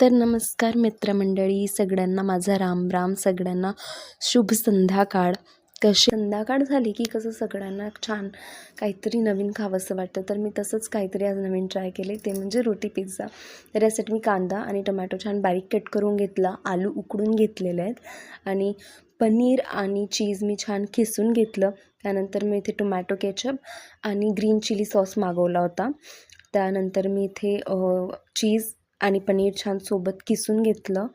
तर नमस्कार मित्रमंडळी, सगळ्यांना माझा राम राम. सगळ्यांना शुभ संध्याकाळ. संध्याकाळ झाली की कसं सगळ्यांना छान काहीतरी नवीन खावंसं वाटतं. तर मी तसंच काहीतरी आज नवीन ट्राय केले, ते म्हणजे रोटी पिझ्झा. तर यासाठी मी कांदा आणि टोमॅटो छान बारीक कट करून घेतला, आलू उकडून घेतलेले आहेत आणि पनीर आणि चीज मी छान खिसून घेतलं. त्यानंतर मी इथे टोमॅटो केचप आणि ग्रीन चिली सॉस मागवला होता. त्यानंतर मी इथे चीज आणि पनीर छान सोबत किसून घेतलं.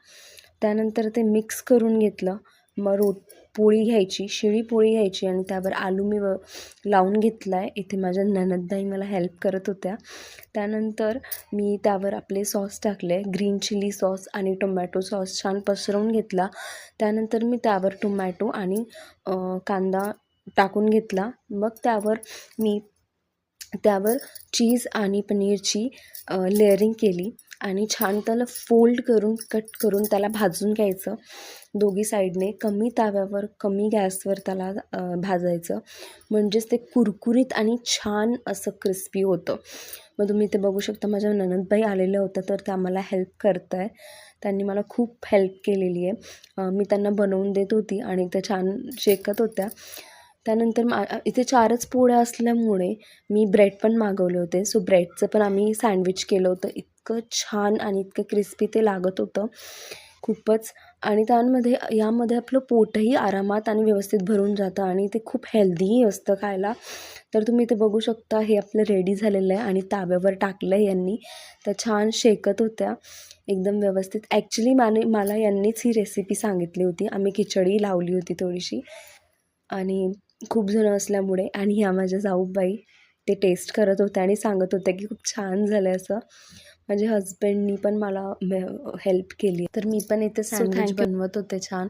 त्यानंतर ते मिक्स करून घेतलं. मग पोळी घ्यायची, शिळी पोळी घ्यायची आणि त्यावर आलू मी लावून घेतला आहे. इथे माझ्या नणंदबाई मला हेल्प करत होत्या. त्यानंतर मी त्यावर आपले सॉस टाकले, ग्रीन चिली सॉस आणि टोमॅटो सॉस छान पसरवून घेतला. त्यानंतर मी त्यावर टोमॅटो आणि कांदा टाकून घेतला. मग त्यावर चीज आणि पनीरची लेअरिंग केली आणि छान त्याला फोल्ड करून कट करून त्याला भाजून घ्यायचं. दोघी साईडने कमी ताव्यावर कमी गॅसवर त्याला भाजायचं, म्हणजेच ते कुरकुरीत आणि छान असं क्रिस्पी होतं. मग तुम्ही ते बघू शकता, माझ्या नणंदबाई आलेल्या होत्या तर त्या मला हेल्प करत आहे. त्यांनी मला खूप हेल्प केलेली आहे. मी त्यांना बनवून देत होती आणि त्या छान शेकत होत्या. त्यानंतर इथे 4च पोळ्या असल्यामुळे मी ब्रेड पण मागवले होते. सो ब्रेडचं पण आम्ही सँडविच केलं होतं. इतकं छान आणि इतकं क्रिस्पी ते लागत होतं खूपच. आणि यामध्ये आपलं पोटही आरामात आणि व्यवस्थित भरून जातं आणि ते खूप हेल्दीही असतं खायला. तर तुम्ही इथे बघू शकता, हे आपलं रेडी झालेलं आहे आणि ताव्यावर टाकलं आहे यांनी. तर छान शेकत होत्या एकदम व्यवस्थित. ॲक्च्युली मला यांनीच ही रेसिपी सांगितली होती. आम्ही खिचडी लावली होती थोडीशी आणि खूप जणं असल्यामुळे. आणि ह्या माझ्या जाऊबाई ते टेस्ट करत होत्या आणि सांगत होत्या की खूप छान झालं असं. माझ्या हजबंडनी पण मला हेल्प केली. तर मी पण इथे सँडविच बनवत होते छान.